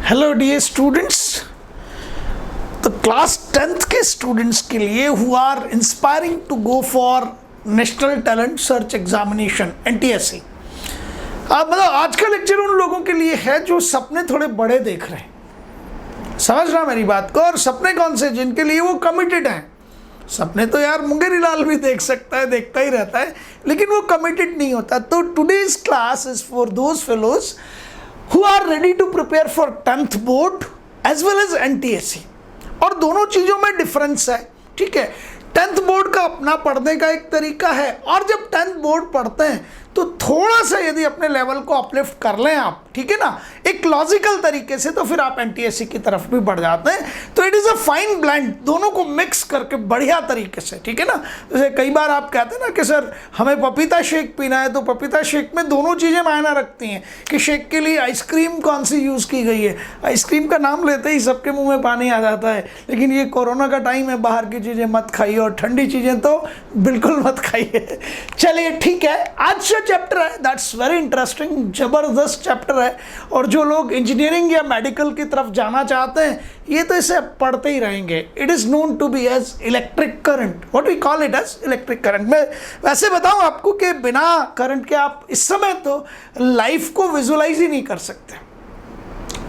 Hello dear students, तो class 10th के students के लिए who are inspiring to go for national talent search examination NTSC। मतलब आज का लेक्चर उन लोगों के लिए है जो सपने थोड़े बड़े देख रहे हैं। समझ रहा मेरी बात को? और सपने कौन से? जिनके लिए वो कमिटेड हैं। सपने तो यार मुंगेरी लाल भी देख सकता है, देखता ही रहता है, लेकिन वो कमिटेड नहीं होता। तो today's class is for those fellows who are ready to prepare for 10th board as well as NTSC। और दोनों चीज़ों में डिफरेंस है, ठीक है। 10th बोर्ड का अपना पढ़ने का एक तरीका है, और जब 10th बोर्ड पढ़ते हैं तो थोड़ा सा यदि अपने लेवल को अपलिफ्ट कर लें आप, ठीक है ना, एक लॉजिकल तरीके से, तो फिर आप NTSC की तरफ भी बढ़ जाते हैं। तो it is a fine blend, दोनों को मिक्स करके बढ़िया तरीके से, ठीक है ना। जैसे कई बार आप कहते हैं ना कि सर हमें पपीता शेक पीना है, तो पपीता शेक में दोनों चीज़ें मायना रखती हैं कि शेक के लिए आइसक्रीम कौन सी यूज़ की गई है। आइसक्रीम का नाम लेते ही सबके मुँह में पानी आ जाता है, लेकिन ये कोरोना का टाइम है, बाहर की चीज़ें मत खाइए और ठंडी चीज़ें तो बिल्कुल मत खाइए। चलिए ठीक है, आज जो चैप्टर है दैट्स वेरी इंटरेस्टिंग, ज़बरदस्त चैप्टर है। और जो लोग इंजीनियरिंग या मेडिकल की तरफ जाना चाहते हैं ये तो इसे पढ़ते ही रहेंगे। It is known to be as electric current, what we call it as electric current. मैं वैसे बताऊं आपको कि बिना करंट के आप इस समय तो लाइफ को विजुलाइज ही नहीं कर सकते।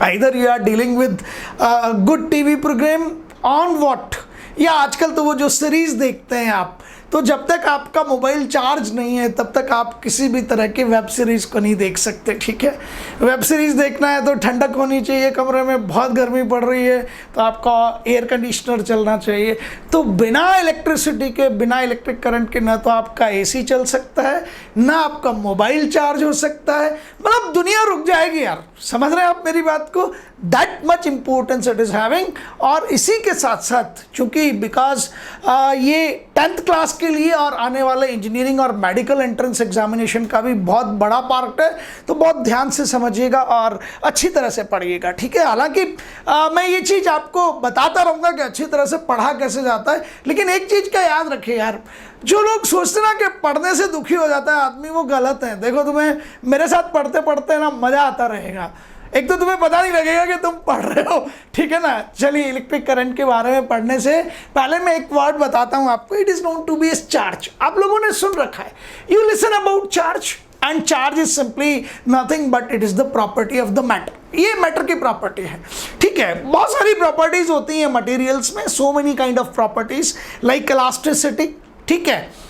Either you are dealing with good TV program on what, या आजकल तो वो जो सीरीज देखते हैं आप, तो जब तक आपका मोबाइल चार्ज नहीं है तब तक आप किसी भी तरह के वेब सीरीज़ को नहीं देख सकते, ठीक है। वेब सीरीज़ देखना है तो ठंडक होनी चाहिए, कमरे में बहुत गर्मी पड़ रही है तो आपका एयर कंडीशनर चलना चाहिए। तो बिना इलेक्ट्रिसिटी के, बिना इलेक्ट्रिक करंट के, ना तो आपका AC चल सकता है, ना आपका मोबाइल चार्ज हो सकता है। मतलब दुनिया रुक जाएगी यार, समझ रहे हैं आप मेरी बात को? That much importance it is having. और इसी के साथ साथ चूँकि बिकॉज ये 10th क्लास के लिए और आने वाले इंजीनियरिंग और मेडिकल एंट्रेंस एग्जामिनेशन का भी बहुत बड़ा पार्ट है, तो बहुत ध्यान से समझिएगा और अच्छी तरह से पढ़िएगा, ठीक है। हालांकि मैं ये चीज़ आपको बताता रहूँगा कि अच्छी तरह से पढ़ा कैसे जाता है, लेकिन एक चीज़ का याद रखिए यार, जो लोग सोचते ना कि पढ़ने से दुखी हो जाता है आदमी, वो गलत है। देखो, तुम्हें मेरे साथ पढ़ते पढ़ते ना मज़ा आता रहेगा। एक तो तुम्हें पता नहीं लगेगा कि तुम पढ़ रहे हो, ठीक है ना। चलिए, इलेक्ट्रिक करंट के बारे में पढ़ने से पहले मैं एक वर्ड बताता हूं आपको। It is known to be as charge. आप लोगों ने सुन रखा है, you listen about charge, and charge is simply nothing but it is the property of the matter. ये मैटर की प्रॉपर्टी है, ठीक है। बहुत सारी प्रॉपर्टीज होती हैं मटेरियल्स में, so many kind of properties like elasticity, ठीक है।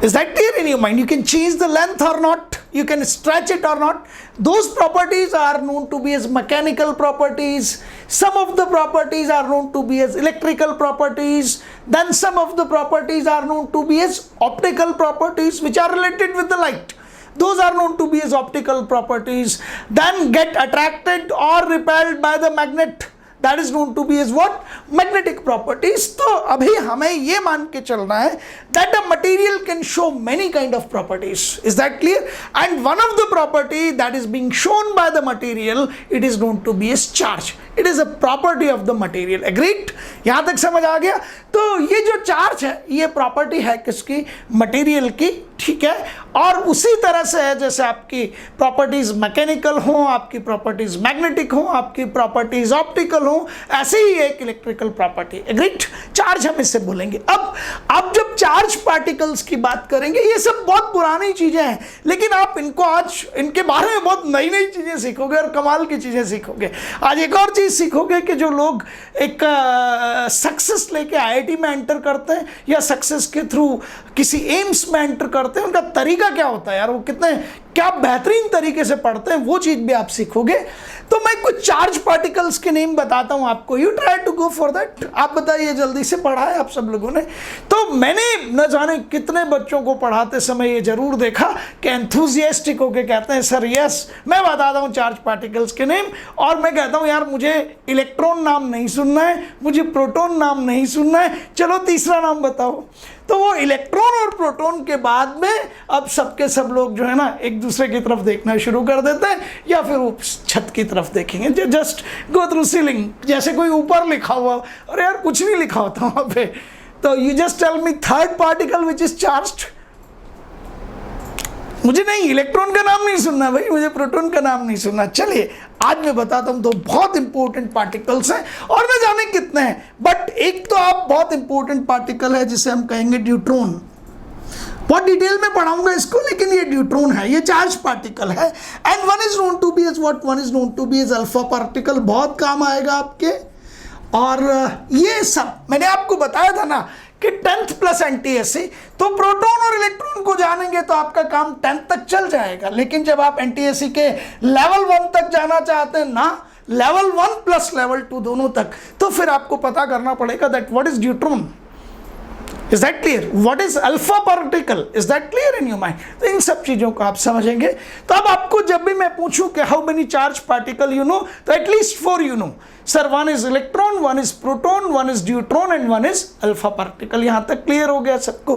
Is that clear in your mind? You can change the length or not, you can stretch it or not. Those properties are known to be as mechanical properties. Some of the properties are known to be as electrical properties. Then some of the properties are known to be as optical properties, which are related with the light. Those are known to be as optical properties. Then get attracted or repelled by the magnet. That is known to be as what? Magnetic properties. तो अभी हमें ये मान के चलना है that a material can show many kind of properties. Is that clear? And one of the property that is being shown by the material, it is known to be as charge. It is a property of the material. Agreed? यहाँ तक समझ आ गया? तो ये जो charge है ये property है किसकी? मटेरियल की, ठीक है। और उसी तरह से है जैसे आपकी प्रॉपर्टीज मैकेनिकल हो, आपकी प्रॉपर्टीज मैग्नेटिक हो, आपकी प्रॉपर्टीज ऑप्टिकल हो, ऐसे ही एक इलेक्ट्रिकल प्रॉपर्टी। एग्रीड? चार्ज हम इससे बोलेंगे। अब जब चार्ज पार्टिकल्स की बात करेंगे, ये सब बहुत पुरानी चीजें हैं, लेकिन आप इनको आज इनके बारे में बहुत नई नई चीजें सीखोगे और कमाल की चीजें सीखोगे। आज एक और चीज सीखोगे कि जो लोग एक सक्सेस लेके IIT में एंटर करते हैं या सक्सेस के थ्रू किसी एम्स में एंटर करते हैं, उनका तरीका क्या होता है यार, वो कितने क्या बेहतरीन तरीके से पढ़ते हैं, वो चीज़ भी आप सीखोगे। तो मैं कुछ चार्ज पार्टिकल्स के नेम बताता हूं आपको, you try to go for that. आप बताइए, जल्दी से पढ़ा है आप सब लोगों ने? तो मैंने न जाने कितने बच्चों को पढ़ाते समय ये जरूर देखा कि एंथुजियास्टिक होके कहते हैं सर यस मैं बताता हूँ चार्ज पार्टिकल्स के नेम, और मैं कहता हूँ यार मुझे इलेक्ट्रॉन नाम नहीं सुनना है, मुझे प्रोटॉन नाम नहीं सुनना है, चलो तीसरा नाम बताओ। तो वो इलेक्ट्रॉन और प्रोटॉन के बाद में अब सबके सब लोग जो है ना एक दूसरे की तरफ देखना शुरू कर देते हैं, या फिर वो छत की तरफ देखेंगे, जस्ट गो थ्रू सीलिंग, जैसे कोई ऊपर लिखा हुआ, और यार कुछ नहीं लिखा होता वहाँ पे। तो you just tell me third particle which is charged. मुझे नहीं इलेक्ट्रॉन का नाम नहीं सुनना भाई, मुझे प्रोटॉन का नाम नहीं सुनना। चलिए आज मैं बताता हूं, दो बहुत इंपॉर्टेंट पार्टिकल्स हैं और न जाने कितने हैं, बट एक तो आप बहुत इंपॉर्टेंट पार्टिकल है जिसे हम कहेंगे न्यूट्रॉन। बहुत डिटेल में पढ़ाऊंगा इसको, लेकिन ये न्यूट्रॉन है, ये चार्ज पार्टिकल है। And one is known to be as what, one is known to be as alpha particle. बहुत काम आएगा आपके। और ये सब मैंने आपको बताया था ना कि 10th प्लस एनटीएससी, तो प्रोटॉन और इलेक्ट्रॉन को जानेंगे तो आपका काम 10th तक चल जाएगा। लेकिन जब आप एनटीएससी के लेवल 1 तक जाना चाहते हैं ना, लेवल 1 प्लस लेवल 2 दोनों तक, तो फिर आपको पता करना पड़ेगा that what is neutron. Is that clear? What is alpha particle? Is that clear in your mind? तो इन सब चीजों को आप समझेंगे। तो अब आपको जब भी मैं पूछूं कि how many charge particle you know, तो at least 4 you know. Sir one is electron, one is proton, one is neutron and one is alpha particle. यहां तक क्लियर हो गया सबको?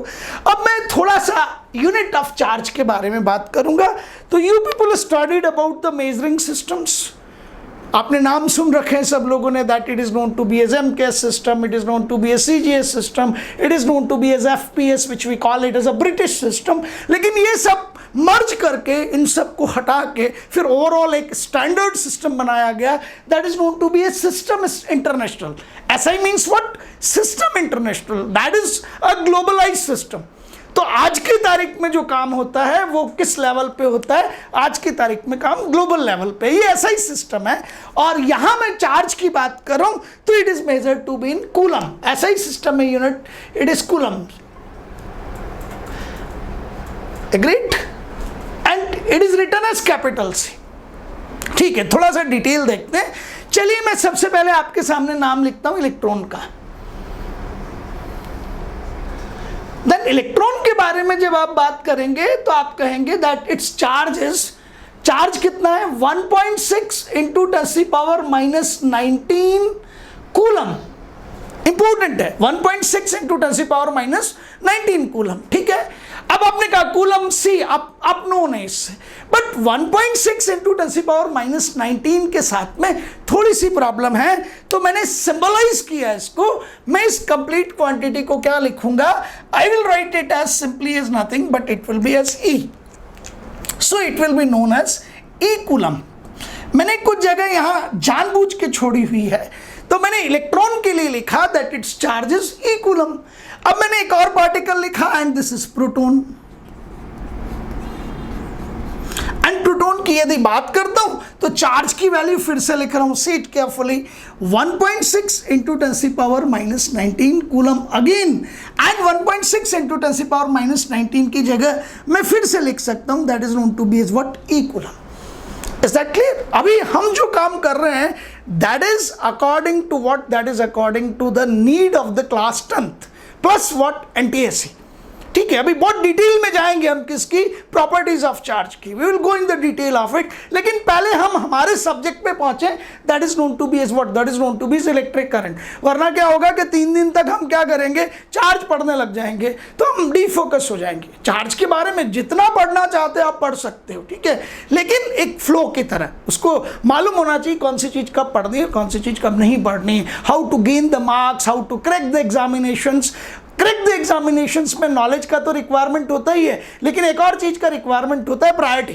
अब मैं थोड़ा सा यूनिट ऑफ चार्ज के बारे में बात करूंगा। तो you people studied about the measuring systems, आपने नाम सुन रखे हैं सब लोगों ने, that it is known to be as MKS system, it is known to be as CGS system, it is known to be as FPS which we call it as a British system. लेकिन ये सब मर्ज करके, इन सब को हटा के फिर overall एक स्टैंडर्ड सिस्टम बनाया गया, that is known to be as system international. SI means what? System international, that is a globalized system. तो आज की तारीख में जो काम होता है वो किस लेवल पे होता है? आज की तारीख में काम ग्लोबल लेवल पे। ये ऐसा ही सिस्टम है। और यहां मैं चार्ज की बात करूं तो it is measured to be in coulomb. ऐसा ही सिस्टम है, unit it is coulomb. Agreed? And it is written as capital C. ठीक है, थोड़ा सा डिटेल देखते हैं। चलिए मैं सबसे पहले आपके सामने नाम लिखता हूं इलेक्ट्रॉन का। देन इलेक्ट्रॉन के बारे में जब आप बात करेंगे तो आप कहेंगे that it's charge is, charge कितना है? 1.6 इंटू 10⁻⁻19 कूलम। इंपॉर्टेंट है, 1.6 इंटू 10⁻⁻19 कूलम। ठीक है, अब आपने कहा कूलम सी, आप नोन है इससे, बट 1.6 इंटू 10⁻⁻19 के साथ में थोड़ी सी प्रॉब्लम है, तो मैंने सिंबलाइज किया इसको। मैं इस कंप्लीट क्वांटिटी को क्या लिखूंगा? I will write it as simply as nothing but it will be as E. So it will be known as E coulomb. मैंने कुछ जगह यहां जानबूझ के छोड़ी हुई है, तो मैंने इलेक्ट्रॉन के लिए लिखा that it's charge is E coulomb. अब मैंने एक और पार्टिकल लिखा and this is proton. And proton की यदि बात करता हूं तो चार्ज की वैल्यू फिर से लिख रहा हूं, see it carefully, 1.6 into 10⁻⁻19 coulomb again. And 1.6 into 10⁻⁻19 की जगह मैं फिर से लिख सकता हूं that is known to be as what? E coulomb. Is that clear? अभी हम जो काम कर रहे हैं that is according to what? That is according to the need of the class 10th plus what? NTSC. ठीक है, अभी बहुत डिटेल में जाएंगे हम किसकी? प्रॉपर्टीज ऑफ चार्ज की। We will go in the detail of it. लेकिन पहले हम हमारे सब्जेक्ट पे पहुंचे, that is known to be as what? That is known to be as electric current. वरना क्या होगा कि 3 दिन तक हम क्या करेंगे? चार्ज पढ़ने लग जाएंगे, तो हम डीफोकस हो जाएंगे। चार्ज के बारे में जितना पढ़ना चाहते हो आप पढ़ सकते हो, ठीक है, लेकिन एक फ्लो की तरह उसको मालूम होना चाहिए कौन सी चीज कब पढ़नी है, कौन सी चीज कब नहीं पढ़नी है। How to gain the marks, how to crack the examinations. Crack the examinations में नॉलेज का तो रिक्वायरमेंट होता ही है, लेकिन एक और चीज का रिक्वायरमेंट होता है, प्रायोरिटी।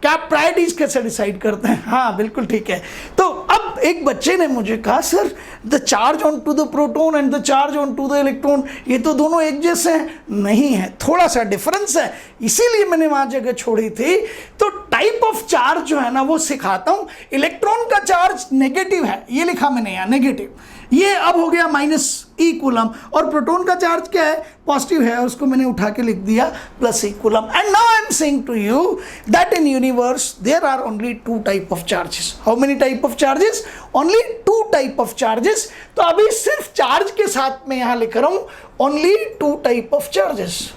क्या आप प्रायोरिटीज कैसे डिसाइड करते हैं? हाँ बिल्कुल ठीक है। तो अब एक बच्चे ने मुझे कहा sir the charge on to the proton and the charge on to the electron, ये तो दोनों एक जैसे हैं। नहीं है, थोड़ा सा डिफरेंस है, इसीलिए मैंने वहां जगह छोड़ी थी। तो टाइप ऑफ चार्ज जो है ना वो सिखाता हूं। इलेक्ट्रॉन का चार्ज नेगेटिव है, ये लिखा मैंने यहाँ नेगेटिव, ये अब हो गया माइनस ई कूलम। और प्रोटॉन का चार्ज क्या है? पॉजिटिव है, उसको मैंने उठा के लिख दिया plus E coulomb. And now I am saying to you that in universe there are only 2 type of charges. How many type of charges? Only 2 type of charges. तो अभी सिर्फ चार्ज के साथ में यहां लिख रहा हूं only 2 type of charges,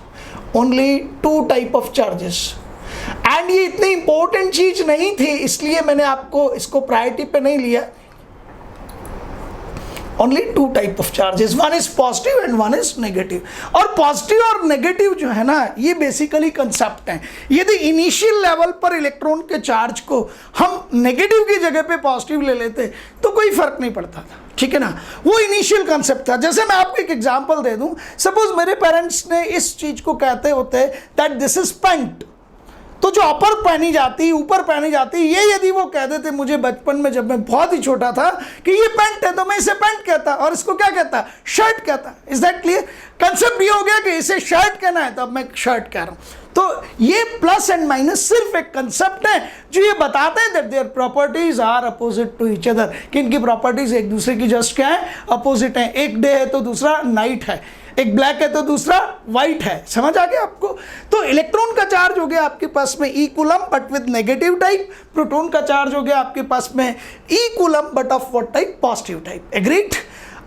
only 2 type of charges. And ये इतनी इंपॉर्टेंट चीज नहीं थी, इसलिए मैंने आपको इसको प्रायोरिटी पे नहीं लिया। Only 2 type of charges, one is positive and one is negative. और पॉजिटिव और नेगेटिव जो है ना ये बेसिकली कंसेप्ट हैं। यदि इनिशियल लेवल पर इलेक्ट्रॉन के चार्ज को हम नेगेटिव की जगह पे पॉजिटिव ले लेते तो कोई फर्क नहीं पड़ता था, ठीक है ना, वो इनिशियल कंसेप्ट था। जैसे मैं आपको एक एग्जांपल दे दूं, सपोज मेरे पेरेंट्स ने इस चीज को कहते होते दैट दिस इज पेंट, तो जो अपर पहनी जाती, ऊपर पहनी जाती, ये यदि वो कह देते मुझे बचपन में जब मैं बहुत ही छोटा था कि ये पैंट है, तो मैं इसे पैंट कहता और इसको क्या कहता, शर्ट कहता। Is that clear? कंसेप्ट ये हो गया कि इसे शर्ट कहना है तो अब मैं शर्ट कह रहा हूं। तो ये प्लस एंड माइनस सिर्फ एक कंसेप्ट है जो ये बताते हैं that their properties are opposite to each other, कि इनकी प्रॉपर्टीज एक दूसरे की जस्ट क्या है, अपोजिट है। एक डे है तो दूसरा नाइट है, एक ब्लैक है तो दूसरा व्हाइट है। समझ आ गया आपको? तो इलेक्ट्रॉन का चार्ज हो गया आपके पास में E coulomb but with negative type, proton का चार्ज हो गया आपके पास में E coulomb but of what type, positive type. Agreed?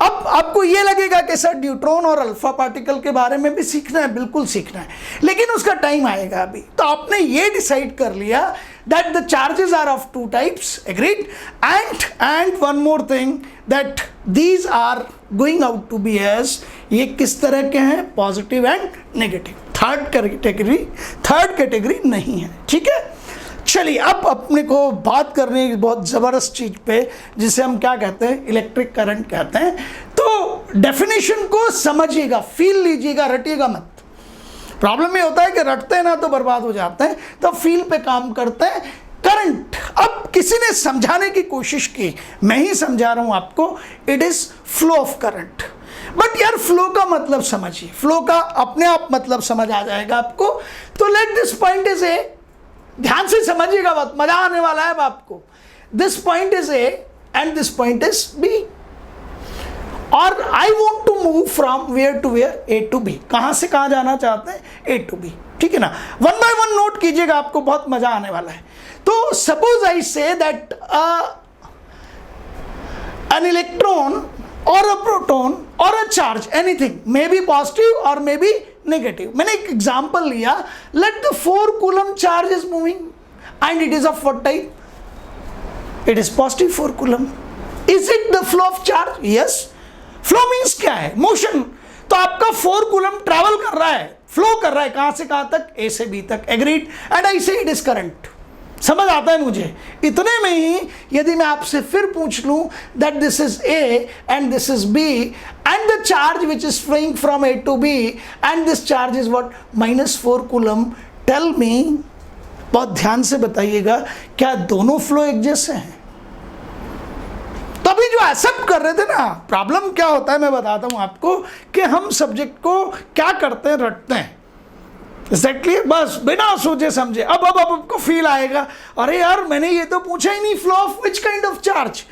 अब आपको ये लगेगा कि सर न्यूट्रॉन और अल्फा पार्टिकल के बारे में भी सीखना है, बिल्कुल सीखना है, लेकिन उसका टाइम आएगा अभी। तो आपने ये डिसाइड कर लिया that the charges are of two types, agreed, and one more thing that these are going out to be as, ये किस तरह के हैं, positive and negative. Third category नहीं है। ठीक है, चलिए अब अपने को बात करने की बहुत ज़बरदस्त चीज़ पे, जिसे हम क्या कहते हैं, इलेक्ट्रिक करंट कहते हैं। तो डेफिनेशन को समझिएगा, फील लीजिएगा, रटिएगा मत। प्रॉब्लम ये होता है कि रटते हैं ना तो बर्बाद हो जाते हैं, तो फील पे काम करते हैं। करंट, अब किसी ने समझाने की कोशिश की, मैं ही समझा रहा हूं आपको, it is flow of current. But यार फ्लो का मतलब समझिए, फ्लो का अपने आप मतलब समझ आ जाएगा आपको। तो लेट दिस पॉइंट इज ए, ध्यान से समझिएगा, बात मजा आने वाला है अब आपको। This point is A and this point is B, और I want to move from where to where, A to B. कहां से कहां जाना चाहते हैं, ए टू बी। ठीक है ना, वन बाय वन नोट कीजिएगा, आपको बहुत मजा आने वाला है। तो suppose I say that an electron or a proton or a charge, anything may be positive or may be negative. मैंने एक एग्जाम्पल लिया, let the 4 coulomb charge is moving and it is of what type? It is positive 4 coulomb. Is it the flow of charge? Yes. Flow means क्या है, motion. तो आपका 4 coulomb travel कर रहा है, फ्लो कर रहा है, कहां से कहां तक, ए से बी तक। एग्रीड? एंड आई से इट इज करंट। समझ आता है मुझे? इतने में ही यदि मैं आपसे फिर पूछ लूं that this is A and this is B and the charge which is flowing from A to B and this charge is what, -4 coulomb, tell me, बहुत ध्यान से बताइएगा, क्या दोनों फ्लो एक जैसे हैं? तभी जो एक्सेप्ट कर रहे थे ना, प्रॉब्लम क्या होता है मैं बताता हूं आपको, कि हम सब्जेक्ट को क्या करते हैं, रटते हैं। एग्जैक्टली, बस बिना सोचे समझे। अब आपको फील आएगा, अरे यार मैंने ये तो पूछा ही नहीं, flow of which kind of charge,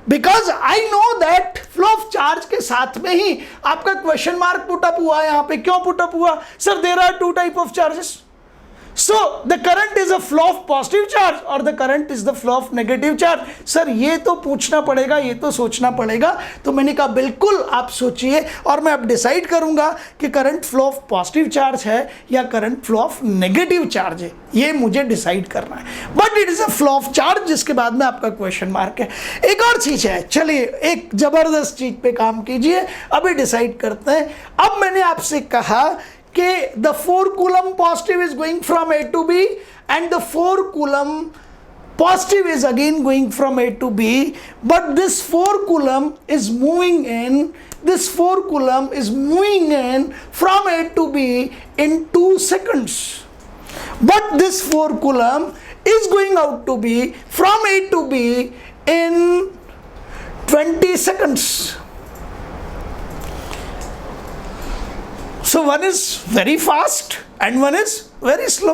because I know that flow of charge के साथ में ही आपका क्वेश्चन मार्क पुटअप हुआ है। यहाँ पे क्यों पुटअप हुआ? Sir there are 2 type of charges, so the current is a flow of positive charge or the current is the flow of negative charge. Sir ये तो पूछना पड़ेगा, ये तो सोचना पड़ेगा। तो मैंने कहा बिल्कुल आप सोचिए, और मैं अब डिसाइड करूंगा कि current flow of positive charge है या current flow of negative charge है, ये मुझे डिसाइड करना है। But it is a flow of charge, जिसके बाद में आपका क्वेश्चन मार्क है। एक और चीज है, चलिए एक जबरदस्त चीज पे काम कीजिए, अभी डिसाइड करते हैं। अब मैंने आपसे कहा कि the 4 coulomb positive is going from A to B and the 4 coulomb positive is again going from A to B, but this 4 coulomb is moving in, this 4 coulomb is moving in from A to B in 2 seconds, but this 4 coulomb is going out to B from A to B in 20 seconds. So one is very fast and one is very slow.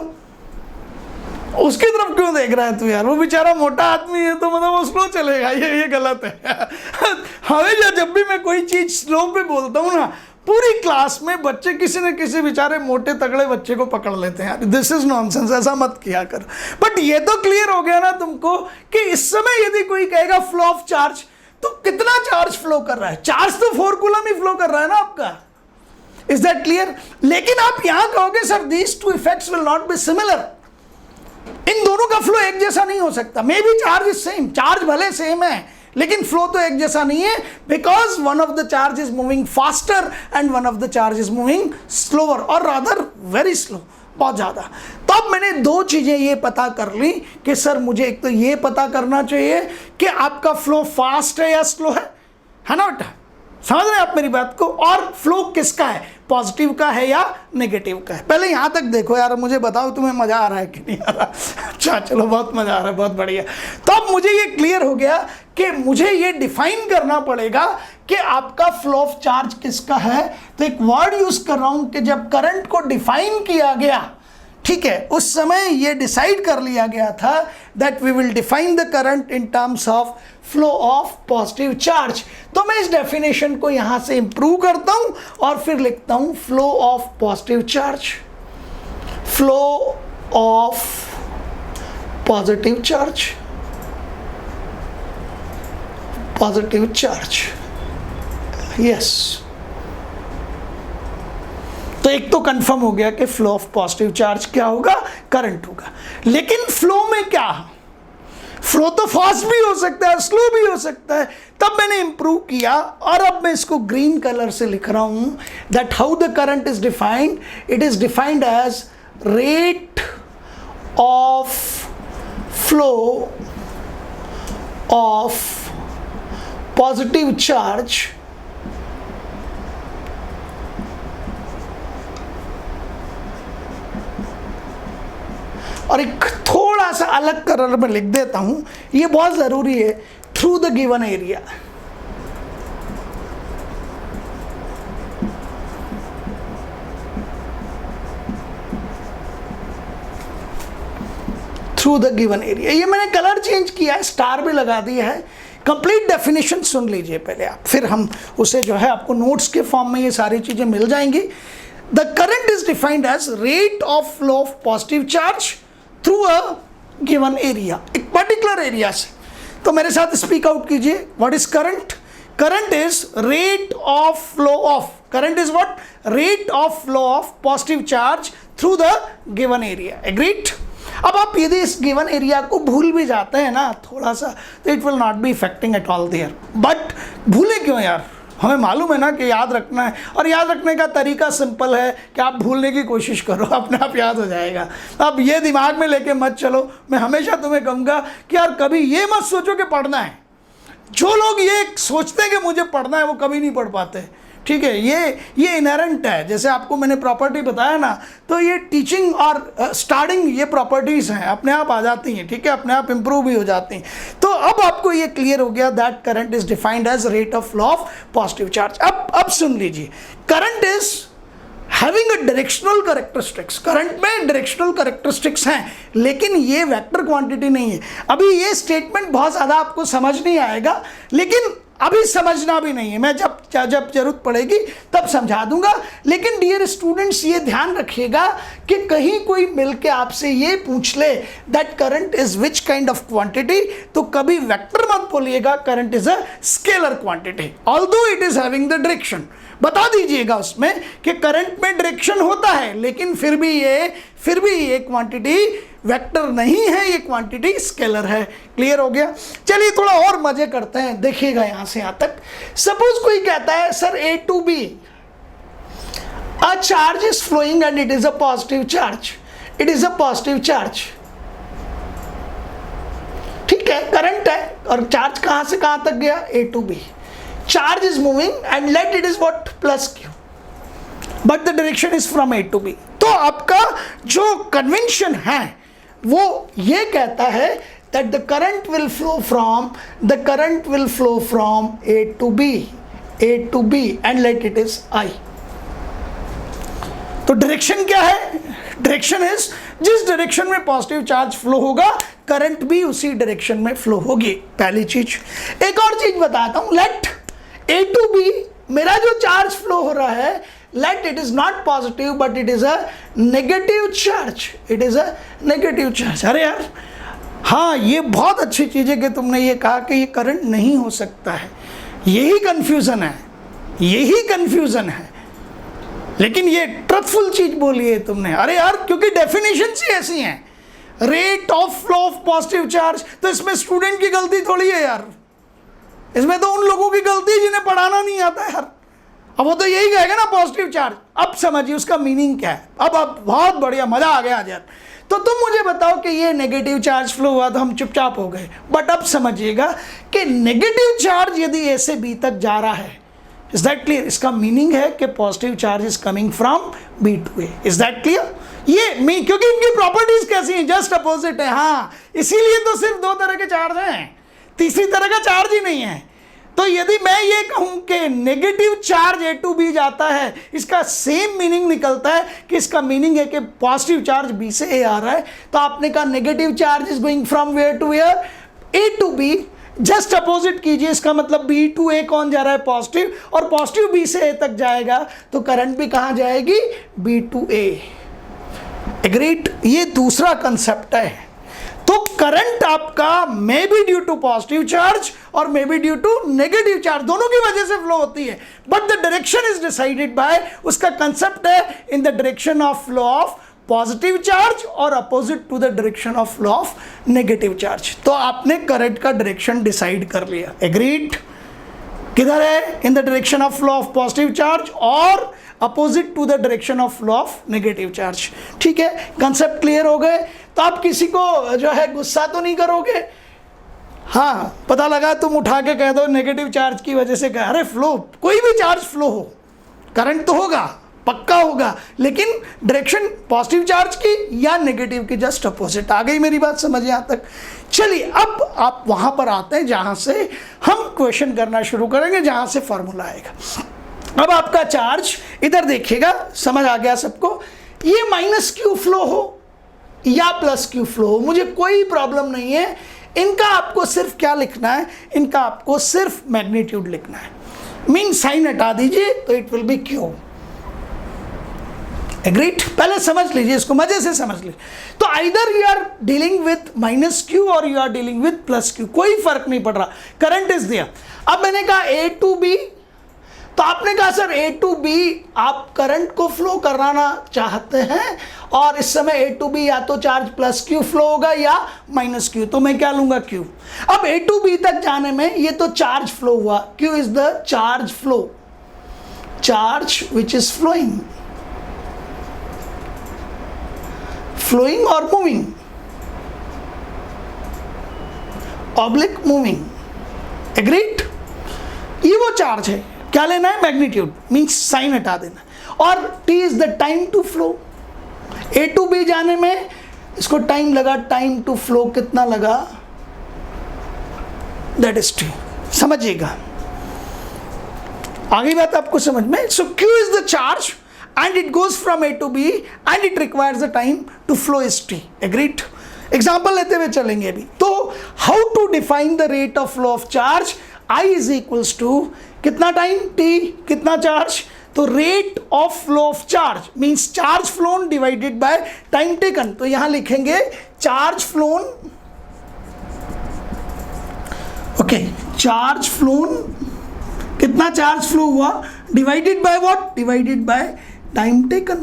उसकी तरफ क्यों देख रहा है तू यार, वो बेचारा मोटा आदमी है तो मतलब वो स्लो चलेगा, ये गलत है। हमेशा जब भी मैं कोई चीज स्लो पे बोलता हूँ ना, पूरी क्लास में बच्चे किसी न किसी बेचारे मोटे तगड़े बच्चे को पकड़ लेते हैं। यार दिस इज नॉनसेंस, ऐसा मत किया कर। बट ये तो क्लियर हो गया ना तुमको कि इस समय यदि कोई कहेगा फ्लो ऑफ चार्ज, तो कितना चार्ज फ्लो कर रहा है? चार्ज तो 4 कूलम ही फ्लो कर रहा है ना आपका। Is that clear? लेकिन आप यहां कहोगे sir these 2 effects will not be similar, इन दोनों का फ्लो एक जैसा नहीं हो सकता। Maybe charge is same, charge भले सेम है लेकिन फ्लो तो एक जैसा नहीं है, because one of the charge is moving faster and one of the charge is moving slower, और रादर वेरी स्लो, बहुत ज्यादा। तो अब मैंने 2 चीजें ये पता कर ली कि सर मुझे एक तो ये पता करना चाहिए कि आपका फ्लो फास्ट है या स्लो है ना बेटा, समझ रहे हैं आप मेरी बात को? और फ्लो किसका है, पॉजिटिव का है या नेगेटिव का है। पहले यहाँ तक देखो यार, मुझे बताओ तुम्हें मज़ा आ रहा है कि नहीं आ रहा। अच्छा चलो, बहुत मज़ा आ रहा है, बहुत बढ़िया। तो अब मुझे ये क्लियर हो गया कि मुझे ये डिफाइन करना पड़ेगा कि आपका फ्लो ऑफ चार्ज किसका है। तो एक वर्ड यूज कर रहा हूं कि जब करंट को डिफाइन किया गया, ठीक है, उस समय ये डिसाइड कर लिया गया था that we will define the current in terms of flow of positive charge. तो मैं इस डेफिनेशन को यहां से इंप्रूव करता हूं और फिर लिखता हूं flow of positive charge, flow of positive charge, positive charge, yes. तो एक तो कंफर्म हो गया कि फ्लो ऑफ पॉजिटिव चार्ज क्या होगा, करंट होगा। लेकिन फ्लो में क्या, फ्लो तो फास्ट भी हो सकता है, स्लो भी हो सकता है। तब मैंने इंप्रूव किया और अब मैं इसको ग्रीन कलर से लिख रहा हूं that how the current is defined, it is defined as rate of flow of positive charge और एक थोड़ा सा अलग कलर में लिख देता हूं, ये बहुत जरूरी है, through the given area. Through the given area, ये मैंने कलर चेंज किया है, स्टार भी लगा दिया है। कंप्लीट डेफिनेशन सुन लीजिए पहले आप, फिर हम उसे जो है आपको नोट्स के फॉर्म में ये सारी चीजें मिल जाएंगी। The current is defined as rate of flow of positive charge through a given area, एक पर्टिकुलर एरिया से। तो मेरे साथ स्पीक आउट कीजिए, what is current? Current is rate of flow of, current is what? Rate of flow of positive charge through the given area. Agreed? अब आप यदि इस गिवन एरिया को भूल भी जाते हैं ना थोड़ा सा, तो it will not be effecting at all there. But भूले क्यों यार, हमें मालूम है ना कि याद रखना है, और याद रखने का तरीका सिंपल है कि आप भूलने की कोशिश करो, अपने आप याद हो जाएगा। अब ये दिमाग में लेके मत चलो, मैं हमेशा तुम्हें कहूँगा कि यार कभी ये मत सोचो कि पढ़ना है। जो लोग ये सोचते हैं कि मुझे पढ़ना है वो कभी नहीं पढ़ पाते, ठीक है। ये इनहेरेंट है, जैसे आपको मैंने प्रॉपर्टी बताया ना, तो ये टीचिंग और स्टार्टिंग ये प्रॉपर्टीज़ हैं, अपने आप आ जाती हैं, ठीक है, अपने आप इंप्रूव भी हो जाती हैं। तो अब आपको ये क्लियर हो गया that current is defined as rate of flow of positive charge. अब सुन लीजिए, current is having a directional characteristics, current में डायरेक्शनल कैरेक्टरिस्टिक्स हैं, लेकिन ये वेक्टर क्वांटिटी नहीं है। अभी ये स्टेटमेंट बहुत ज़्यादा आपको समझ नहीं आएगा, लेकिन अभी समझना भी नहीं है, मैं जब जरूरत पड़ेगी तब समझा दूंगा। लेकिन डियर स्टूडेंट्स, ये ध्यान रखिएगा कि कहीं कोई मिलके आपसे ये पूछ ले that current is which kind of quantity, तो कभी वेक्टर मत बोलिएगा, current is a scalar quantity although it is having the direction. बता दीजिएगा उसमें कि करंट में डायरेक्शन होता है, लेकिन फिर भी ये क्वांटिटी वेक्टर नहीं है, ये क्वांटिटी स्केलर है। क्लियर हो गया? चलिए थोड़ा और मजे करते हैं, देखिएगा यहां से यहां तक। सपोज कोई कहता है sir A to B a charge is flowing and it is a positive charge, it is a positive charge, ठीक है, करंट है और चार्ज कहां से कहां तक गया? A to B, charge is moving and let it is what? plus Q, but the direction is from A to B। तो आपका जो कन्वेंशन है वो ये कहता है that the current will flow from A to B and let it is I। तो direction क्या है? डायरेक्शन इज जिस डायरेक्शन में पॉजिटिव चार्ज फ्लो होगा, करंट भी उसी डायरेक्शन में फ्लो होगी। पहली चीज। एक और चीज बताता हूं, लेट A to B मेरा जो चार्ज फ्लो हो रहा है, let it is not positive but it is a negative charge, it is a negative charge। अरे यार हाँ, ये बहुत अच्छी चीज़ है कि तुमने ये कहा कि ये करंट नहीं हो सकता है, यही कंफ्यूजन है, यही कंफ्यूजन है। लेकिन ये ट्रुथफुल चीज बोली है तुमने। अरे यार क्योंकि डेफिनेशन ही ऐसी हैं, rate of flow of positive charge, तो इसमें स्टूडेंट की गलती थोड़ी है यार, इसमें तो उन लोगों की गलती है जिन्हें पढ़ाना नहीं आता यार। अब वो तो यही कहेगा ना पॉजिटिव चार्ज। अब समझिए उसका मीनिंग क्या है। अब बहुत बढ़िया, मजा आ गया आज यार। तो तुम मुझे बताओ कि ये नेगेटिव चार्ज फ्लो हुआ तो हम चुपचाप हो गए, बट अब समझिएगा कि नेगेटिव चार्ज यदि ए से बी तक जा रहा है, इज दैट क्लियर? इसका मीनिंग है कि positive charge is coming from B to A, is that clear? ये मी क्योंकि इनकी प्रॉपर्टीज कैसी हैं, जस्ट अपोजिट है। हाँ, इसीलिए तो सिर्फ दो तरह के चार्ज हैं, तीसरी तरह का चार्ज ही नहीं है। तो यदि मैं ये कहूं कि negative charge A to B जाता है, इसका सेम मीनिंग निकलता है कि इसका मीनिंग है कि पॉजिटिव चार्ज बी से ए आ रहा है। तो आपने कहा negative charge is going from where to where, A to B. Just opposite कीजिए, इसका मतलब बी टू ए कौन जा रहा है, पॉजिटिव, और पॉजिटिव बी से ए तक जाएगा तो करंट भी कहां जाएगी, बी टू ए। एग्रीड? ये दूसरा कंसेप्ट है। तो करंट आपका may be due to positive charge और may be due to negative charge, दोनों की वजह से फ्लो होती है, but the direction is decided by, उसका कंसेप्ट है in the direction of flow of positive charge और opposite to the direction of flow of negative charge. तो आपने करंट का डायरेक्शन डिसाइड कर लिया। एग्रीड? किधर है, in the direction of flow of positive charge और opposite to the direction of flow of negative charge. ठीक है, कंसेप्ट क्लियर हो गए? तो आप किसी को जो है गुस्सा तो नहीं करोगे? हाँ, पता लगा तुम उठा के कह दो नेगेटिव चार्ज की वजह से कह, अरे फ्लो, कोई भी चार्ज फ्लो हो, करंट तो होगा, पक्का होगा, लेकिन डायरेक्शन पॉजिटिव चार्ज की या नेगेटिव की जस्ट अपोजिट। आ गई मेरी बात समझ यहाँ तक? चलिए, अब आप वहां पर आते हैं जहां से हम क्वेश्चन करना शुरू करेंगे, जहां से फॉर्मूला आएगा। अब आपका चार्ज इधर देखिएगा, समझ आ गया सबको? ये माइनस क्यू फ्लो हो या प्लस क्यू फ्लो हो, मुझे कोई प्रॉब्लम नहीं है। इनका आपको सिर्फ क्या लिखना है, इनका आपको सिर्फ मैग्नीट्यूड लिखना है। मीन साइन हटा दीजिए तो it will be Q. Agreed? पहले समझ लीजिए इसको, मजे से समझ लीजिए। तो either you are dealing with minus Q और you are dealing with plus Q, कोई फर्क नहीं पड़ रहा, करंट इज दिया। अब मैंने कहा ए टू बी, तो आपने कहा सर ए टू बी आप करंट को फ्लो कराना चाहते हैं और इस समय ए टू बी या तो चार्ज प्लस क्यू फ्लो होगा या माइनस क्यू, तो मैं क्या लूंगा, क्यू। अब ए टू बी तक जाने में ये तो चार्ज फ्लो हुआ, Q is the charge flow, charge which is flowing, flowing और मूविंग, ऑब्लिक मूविंग। एग्रीड? ये वो चार्ज है। क्या लेना है, मैग्नीट्यूड, मीन्स साइन हटा देना। और T is the time to flow, A to B जाने में इसको टाइम लगा, टाइम टू फ्लो कितना लगा, दैट इज टी। समझिएगा, आगे बात आपको समझ में? So Q is the charge and it goes from A to B and it requires the time to flow is T. Agreed? Example लेते हुए चलेंगे अभी। तो how to define the rate of flow of charge? I is equals to कितना time, T, कितना charge, तो rate of flow of charge means charge flown divided by time taken. तो यहां लिखेंगे charge flown, okay, charge flown, कितना charge flow हुआ, divided by what, divided by time taken.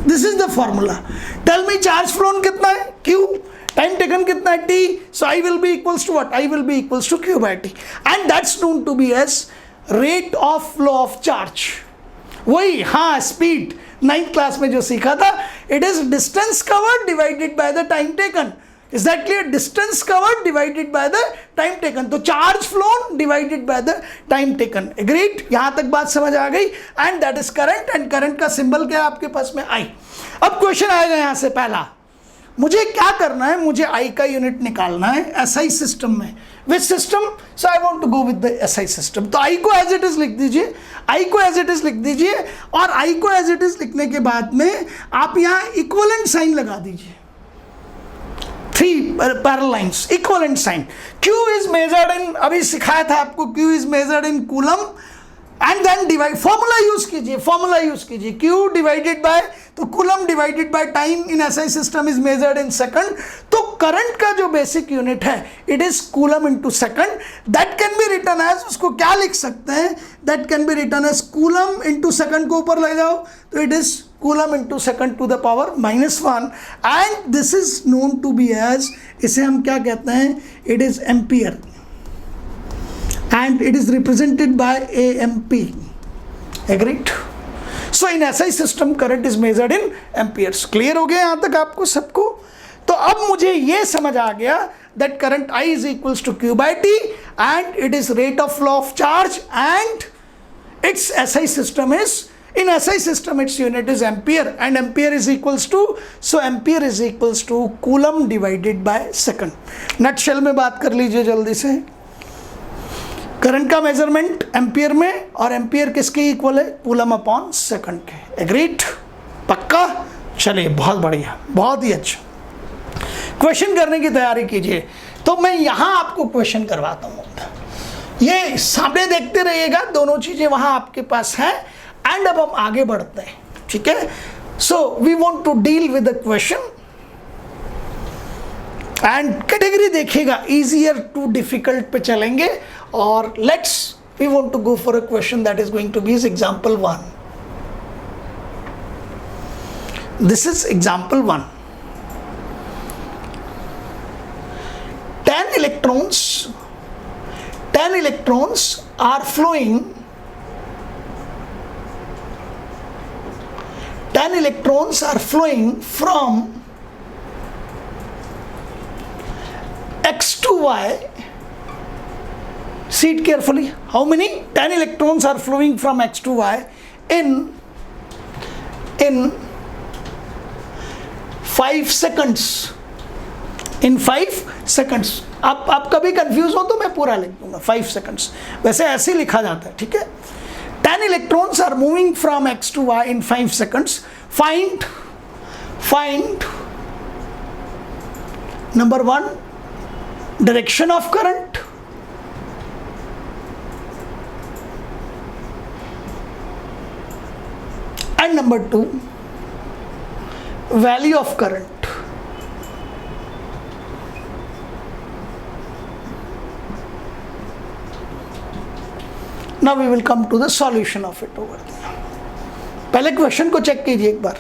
This is the formula. Tell me charge flown कितना है, Q, time taken कितना है, T, so I will be equals to what, I will be equals to Q by T and that's known to be as rate of flow of charge। वही, हाँ, speed 9th class में जो सीखा था, it is distance covered divided by the time taken। Is that clear? Distance covered divided by the time taken। तो charge flown divided by the time taken। Agreed? यहां तक बात समझ आ गई? And that is current and current का symbol क्या है आपके पास में, I। अब क्वेश्चन आएगा यहां से पहला, मुझे क्या करना है, मुझे I का यूनिट निकालना है SI सिस्टम में। Which system? So I want to go with the SI system. तो I को एज इट इज लिख दीजिए, I को एज इट इज लिख दीजिए और I को एज इट इज लिखने के बाद में आप यहां इक्विवेलेंट साइन लगा दीजिए, 3 parallel lines, equivalent sign. Q is measured in, अभी सिखाया था आपको, Q is measured in coulomb and then divide, formula use कीजिए, फॉर्मूला यूज कीजिए, Q डिवाइडेड बाय, तो coulomb divided by time in SI system is measured in second. तो current का जो बेसिक यूनिट है it is coulomb into second. That can be written as, उसको क्या लिख सकते हैं, that can be written as coulomb into second को ऊपर ले जाओ तो it is coulomb into second to the power -1 and this is known to be as, इसे हम क्या कहते हैं, it is ampere and it is represented by AMP. Agreed? So in SI system current is measured in amperes. Clear हो गया यहाँ तक आपको सबको? तो अब मुझे ये समझ आ गया that current I is equals to Q by T and it is rate of flow of charge and its SI system is, in SI system its unit is ampere, and ampere is equals to, so ampere is equals to coulomb divided by second. Nutshell में बात कर लीजिए जल्दी से, current का measurement ampere में, और ampere किसके इक्वल है, कूलम अपॉन सेकंड के। एग्रीड, पक्का? चलिए बहुत बढ़िया, बहुत ही अच्छा। क्वेश्चन करने की तैयारी कीजिए। तो मैं यहां आपको क्वेश्चन करवाता हूं, ये सामने देखते रहिएगा, दोनों चीजें वहां आपके पास हैं। एंड अब हम आगे बढ़ते हैं, ठीक है। So we want to deal with the question, and category देखिएगा, इजियर टू डिफिकल्ट पे चलेंगे, और let's we want to go for a question that is going to be example 1. This is example 1. 10 electrons are flowing, 10 electrons are flowing from X to Y. See it carefully. How many? 10 electrons are flowing from X to Y in 5 seconds. In 5 seconds. आप कभी confuse हो तो मैं पूरा लिख दूंगा 5 seconds, वैसे ऐसे ही लिखा जाता है, ठीक है। 10 electrons are moving from X to Y in 5 seconds. Find number 1 direction of current, and number 2 value of current. Now we will come to the solution of it over there. पहले question को check कीजिए एक बार,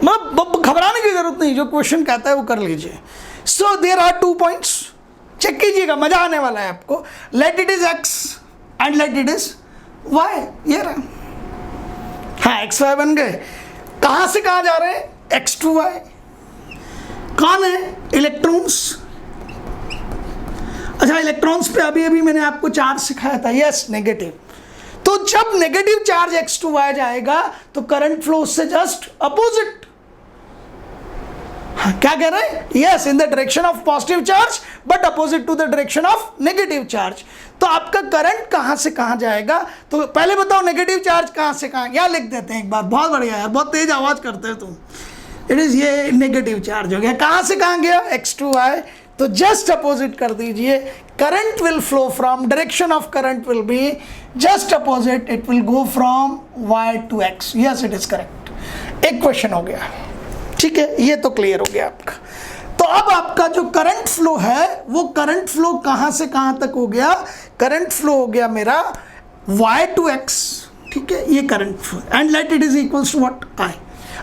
मतलब घबराने की जरूरत नहीं, जो क्वेश्चन कहता है वो कर लीजिए। So there are 2 points, check कीजिएगा, मजा आने वाला है आपको। Let it is x and let it is y, ये रहा, हाँ x y बन गए। कहां से कहां जा रहे हैं, x to y। कौन है, इलेक्ट्रॉन्स। अच्छा, इलेक्ट्रॉन्स पे अभी मैंने आपको चार्ज सिखाया था, यस नेगेटिव। तो जब negative charge x to y जाएगा तो करंट फ्लो से जस्ट अपोजिट, क्या कह रहे हैं, yes in the direction of positive charge but opposite to the direction of negative charge. तो आपका करंट कहां से कहां जाएगा, तो पहले बताओ नेगेटिव चार्ज कहां से कहां, या लिख देते हैं एक बार, बहुत बढ़िया यार, बहुत तेज आवाज करते हो तुम। इट इज ये नेगेटिव चार्ज हो गया, कहां से कहां गया, x to y, तो जस्ट अपोजिट कर दीजिए। Current will flow from, direction of current will be just opposite, it will go from y to x। Yes it is correct. एक क्वेश्चन हो गया, ठीक है, ये तो क्लियर हो गया आपका। तो अब आपका जो करंट फ्लो है, वो करंट फ्लो कहां से कहां तक हो गया, करंट फ्लो हो गया मेरा y to x, ठीक है, ये current flow, and let it is equals to what, I।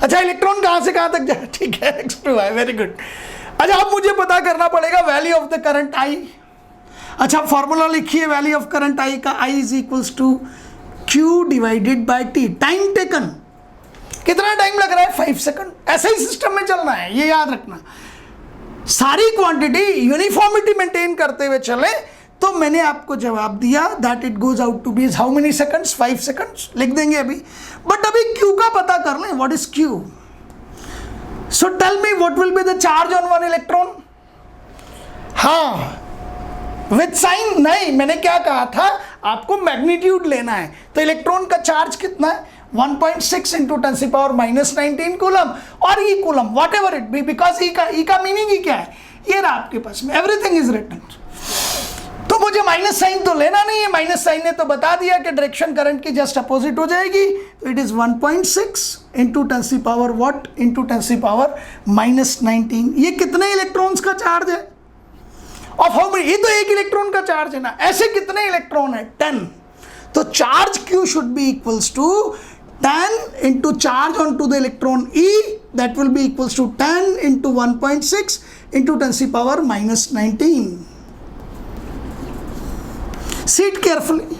अच्छा, इलेक्ट्रॉन कहां से कहां तक जाए, ठीक है, x to y, very good. अच्छा, अब मुझे पता करना पड़ेगा value of the current I। अच्छा, फॉर्मूला लिखिए वैल्यू ऑफ करंट I का, I is equals to Q divided by T। Time taken, कितना टाइम लग रहा है, 5 सेकंड। ऐसे ही सिस्टम में चलना है, ये याद रखना। सारी क्वांटिटी यूनिफॉर्मिटी मेंटेन करते हुए चले, तो मैंने आपको जवाब दिया that it goes out to be how many seconds, 5 seconds लिख देंगे अभी। बट अभी Q का पता कर लें, what is Q। So tell me what will be the charge on one electron? हाँ, with sign नहीं, मैंने क्या कहा था, आपको मैग्नीट्यूड लेना है। तो इलेक्ट्रॉन का चार्ज कितना है, 1.6 इंटू 10⁻⁻19 कूलम, और E coulomb, whatever it be, because E का मीनिंग ही क्या है, ये रहा आपके पास में, एवरीथिंग इज रिटन। तो मुझे माइनस साइन तो लेना नहीं है, माइनस साइन ने तो बता दिया कि डायरेक्शन करंट की जस्ट अपोजिट हो जाएगी। तो इट इज 1.6 इंटू 10⁻⁻19। ये कितने इलेक्ट्रॉन्स का चार्ज है, और हाउ मेनी, ये तो एक इलेक्ट्रॉन का चार्ज है ना, ऐसे कितने इलेक्ट्रॉन है, 10। तो charge Q should be equals to 10 into charge onto the electron E, that will be equals to 10 into 1.6 into 10⁻⁻19. See it carefully.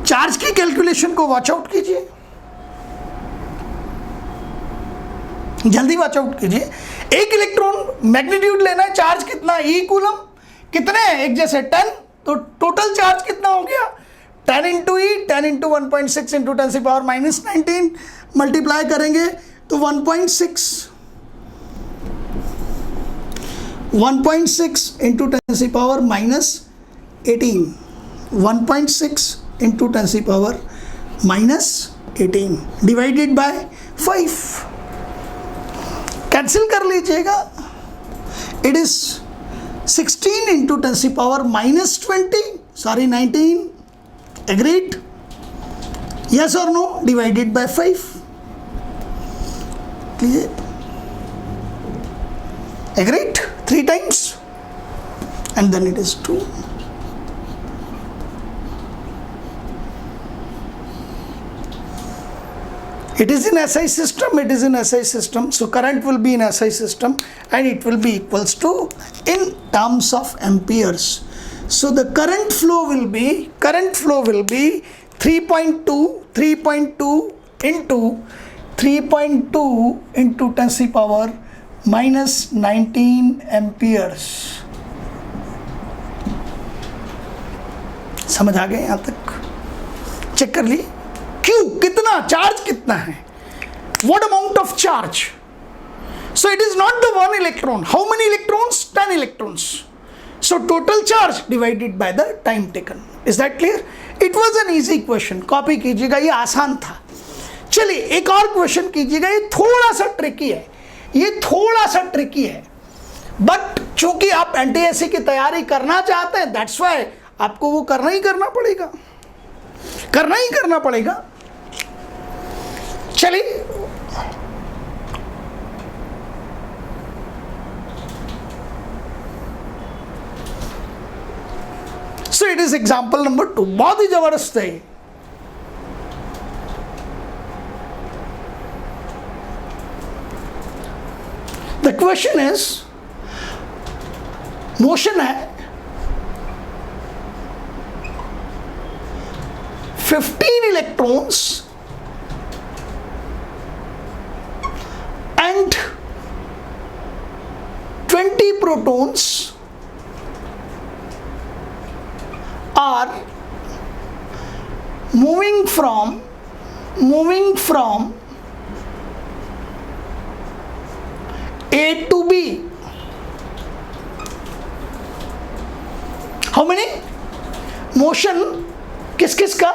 Charge की कैलकुलेशन को वॉच आउट कीजिए, जल्दी वॉच आउट कीजिए। एक इलेक्ट्रॉन मैग्नीट्यूड लेना है, चार्ज कितना, E coulomb, कितने एक जैसे 10, तो टोटल चार्ज कितना हो गया 10 इंटू ई, 10 इंटू 1.6 इंटू 10⁻⁻19 मल्टीप्लाई करेंगे तो 1.6 into 10⁻⁻18, 1.6 into 10⁻⁻18 divided by 5, cancel कर लीजिएगा, it is 16 into 10⁻⁻20, sorry 19, agreed? Yes or no? Divided by 5. Clear? Agreed? 3 times, and then it is 2. It is in SI system, it is in SI system, so current will be in SI system and it will be equals to in terms of amperes. So the current flow will be 3.2 into 10⁻⁻19 amperes. समझ आ गए यहाँ तक? Check कर ली क्यों, कितना charge कितना है, what amount of charge. So it is not the one electron. How many electrons? 10 electrons. So total charge divided by the time taken. Is that clear? It was an easy question. Copy कीजिएगा, ये आसान था. चलिए एक और question कीजिएगा, ये थोड़ा सा ट्रिकी है, बट चूंकि आप एनटीएससी की तैयारी करना चाहते हैं, दैट्स वाई आपको वो करना ही करना पड़ेगा. चलिए so it is example number 2, बहुत ही जबरदस्त है. द क्वेश्चन इज, मोशन है 15 electrons and 20 protons are moving from A to B. How many? Motion किस का?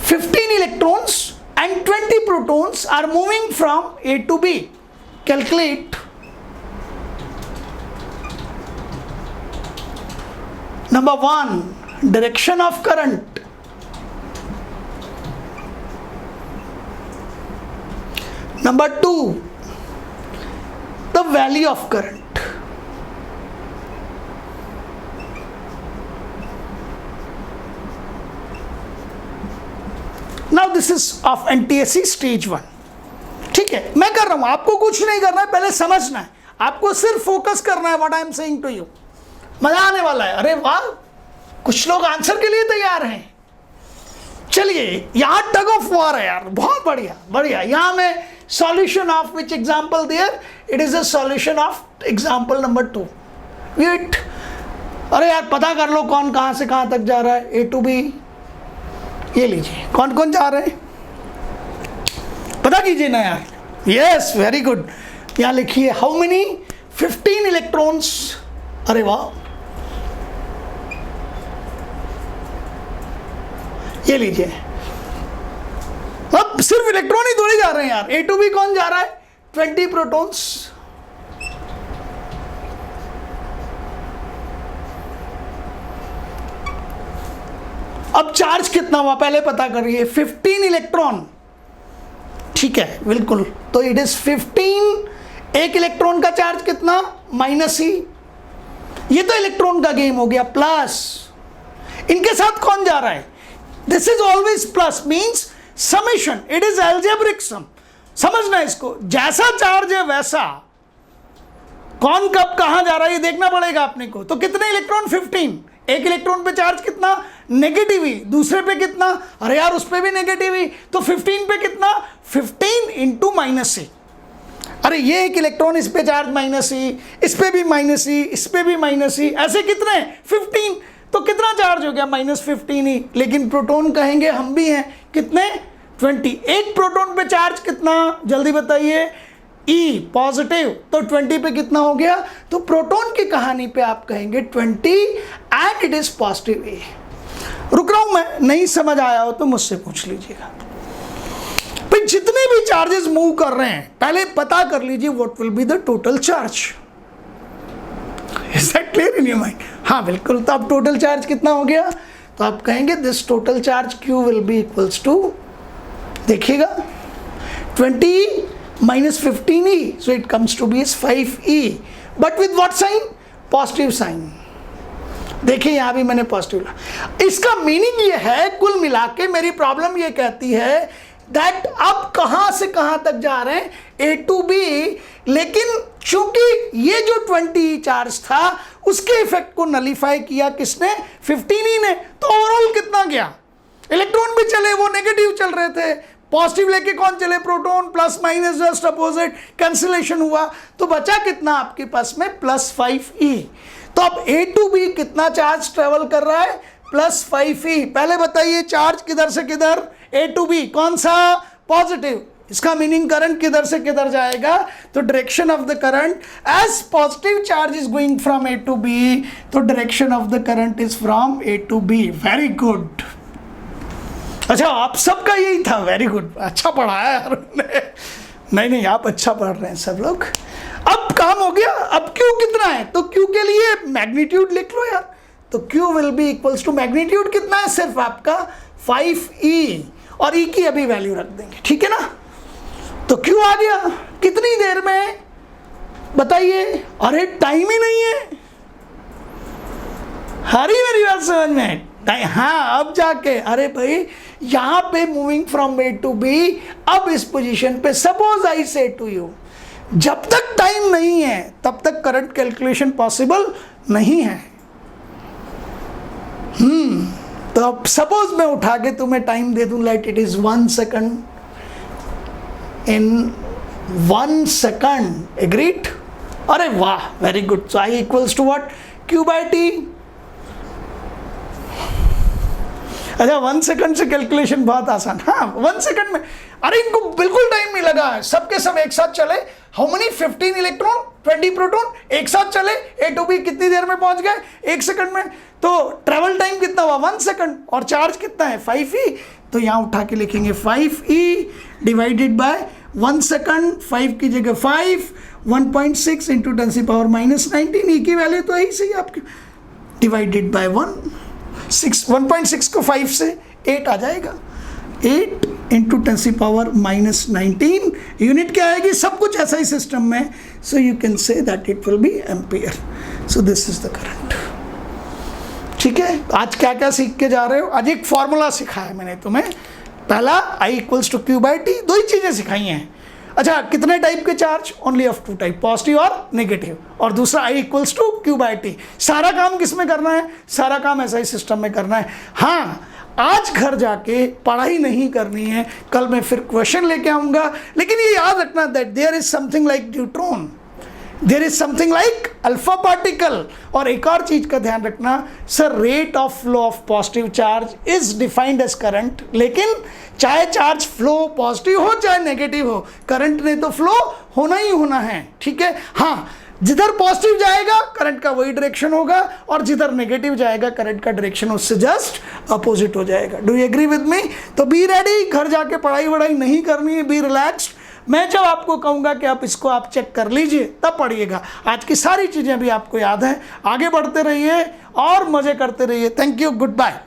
15 electrons and 20 protons are moving from A to B. Calculate number 1, direction of current. Number 2, the value of current. Now this is of NTSC stage 1. ठीक है, मैं कर रहा हूं, आपको कुछ नहीं करना है, पहले समझना है, आपको सिर्फ फोकस करना है what I am saying to you. मजा आने वाला है. अरे वाह, कुछ लोग आंसर के लिए तैयार हैं. चलिए, यहां टग ऑफ वॉर है यार, बहुत बढ़िया. यहां मैं solution of which example there, it is a solution of example number 2. Wait, अरे यार पता कर लो कौन कहां से कहां तक जा रहा है, ए टू बी. ये लीजिए, कौन कौन जा रहे हैं पता कीजिए ना यार. Yes, very good. यहां लिखिए हाउ मेनी, 15 इलेक्ट्रॉन्स. अरे वाह, ये लीजिए. अब सिर्फ इलेक्ट्रॉन ही थोड़ी जा रहे हैं यार, ए टू बी कौन जा रहा है, 20 प्रोटॉन्स. अब चार्ज कितना हुआ पहले पता करिए. 15 इलेक्ट्रॉन, ठीक है बिल्कुल. तो इट इज 15, एक इलेक्ट्रॉन का चार्ज कितना, -e. ये तो इलेक्ट्रॉन का गेम हो गया. प्लस इनके साथ कौन जा रहा है, this is always plus, means summation, it is algebraic sum. समझना इसको, जैसा चार्ज है वैसा कौन कब कहां जा रहा है ये देखना पड़ेगा अपने को. तो कितने इलेक्ट्रॉन, 15. एक इलेक्ट्रॉन पे चार्ज कितना, नेगेटिव ही. दूसरे पे कितना, अरे यार उस पे भी नेगेटिव ही. तो 15 पे कितना, 15 इंटू -e. अरे ये एक इलेक्ट्रॉन, इस पे चार्ज -e, इस पे भी -e, इस पे भी -e, ऐसे कितने 15, तो कितना चार्ज हो गया -15 ही। लेकिन प्रोटॉन कहेंगे हम भी हैं कितने 20। एक प्रोटॉन पे चार्ज कितना जल्दी बताइए, E पॉजिटिव, तो 20 पे कितना हो गया। तो प्रोटॉन की कहानी पे आप कहेंगे 20 and it is positive E। रुक रहा हूं मैं, नहीं समझ आया हो तो मुझसे पूछ लीजिएगा। भाई जितने भी चार्जेस मूव कर रहे हैं पहले पता कर लीजिए what will be the total charge. Is that clear in your mind? हाँ बिल्कुल। तो अब टोटल चार्ज कितना हो गया, तो आप कहेंगे this total charge Q will be equals to, देखिएगा 20 minus 15e, so it comes to be is 5e, but with what sign? Positive sign। देखिए यहां भी मैंने पॉजिटिव ला। इसका मीनिंग ये है, कुल मिला के मेरी प्रॉब्लम ये कहती है दैट अब कहां से कहां तक जा रहे हैं, A to B, लेकिन चूंकि ये जो 20 चार्ज था उसके इफेक्ट को नलीफाई किया किसने, 15e ने। तो ओवरऑल कितना गया, इलेक्ट्रॉन भी चले, वो नेगेटिव चल रहे थे, पॉजिटिव लेके कौन चले, proton, plus minus just opposite, cancellation हुआ, तो बचा कितना आपके पास में +5e। तो अब A to B कितना चार्ज ट्रेवल कर रहा है, +5e। पहले बताइए चार्ज किधर से किधर, A to B कौन सा, पॉजिटिव। इसका मीनिंग करंट किधर से किधर जाएगा, तो direction of the current as positive charge is going from A to B, तो direction of the current is from A to B। Very good. अच्छा आप सबका यही था, वेरी गुड, अच्छा पढ़ाया यार। नहीं आप अच्छा पढ़ रहे हैं सब लोग। अब काम हो गया, अब Q कितना है, तो Q के लिए मैग्नीट्यूड लिख लो यार। तो Q will be equals to, magnitude कितना है सिर्फ आपका 5e, और E की अभी वैल्यू रख देंगे, ठीक है ना। तो Q आ गया, कितनी देर में बताइए, अरे टाइम ही नहीं है, हरी मेरी बात समझ में। हाँ अब जाके, अरे भाई यहां पे moving from A to B, अब इस पोजीशन पे सपोज आई से टू यू, जब तक टाइम नहीं है तब तक करंट कैलकुलेशन पॉसिबल नहीं है। तो अब सपोज मैं उठा के तुम्हें टाइम दे दूं, let it is 1 second, in 1 second, agreed. अरे वाह very good. So I equals to what, Q/T। अच्छा 1 सेकंड से कैलकुलेशन बहुत आसान, हाँ 1 सेकंड में, अरे इनको बिल्कुल टाइम नहीं लगा है, सबके सब एक साथ चले। हाउ मेनी, 15 इलेक्ट्रॉन 20 प्रोटॉन एक साथ चले, A to B कितनी देर में पहुंच गए, 1 सेकंड में। तो ट्रेवल टाइम कितना हुआ 1 सेकंड, और चार्ज कितना है 5e। तो यहाँ उठा के लिखेंगे 5e डिवाइडेड बाय 1 सेकंड, 5 की जगह 5, 1.6 इंटू 10⁻⁻19, E की वैल्यू तो यही सही आपकी, डिवाइडेड बाय 1.6 को 5 से 8 आ जाएगा, 8 इंटू 10⁻⁻19 यूनिट क्या आएगी, सब कुछ ऐसा ही सिस्टम में। So you can say that it will B ampere. So this is the current. ठीक है, आज क्या क्या सीख के जा रहे हो, आज एक फॉर्मूला सिखाया मैंने तुम्हें। पहला I इक्वल्स टू Q/T, दो ही चीजें सिखाई हैं। अच्छा कितने टाइप के charge, only of 2 type, positive और नेगेटिव। और दूसरा I इक्वल्स टू Q/T। सारा काम किस में करना है, सारा काम ऐसा ही सिस्टम में करना है। हाँ आज घर जाके पढ़ाई नहीं करनी है, कल मैं फिर क्वेश्चन लेके आऊंगा, लेकिन ये याद रखना that there is something like neutron, there is something like alpha particle. और एक और चीज का ध्यान रखना sir, rate of flow of positive charge is defined as current, लेकिन चाहे चार्ज फ्लो पॉजिटिव हो चाहे नेगेटिव हो, करंट ने तो फ्लो होना ही होना है। ठीक है, हाँ जिधर पॉजिटिव जाएगा करंट का वही डायरेक्शन होगा, और जिधर नेगेटिव जाएगा करंट का डायरेक्शन उससे जस्ट अपोजिट हो जाएगा। Do you agree with me? तो बी रेडी, घर जाके पढ़ाई वढ़ाई नहीं करनी है, बी रिलैक्स्ड। मैं जब आपको कहूंगा कि आप इसको आप चेक कर लीजिए तब पढ़िएगा। आज की सारी चीजें भी आपको याद हैं। आगे बढ़ते रहिए और मजे करते रहिए। Thank you, good bye.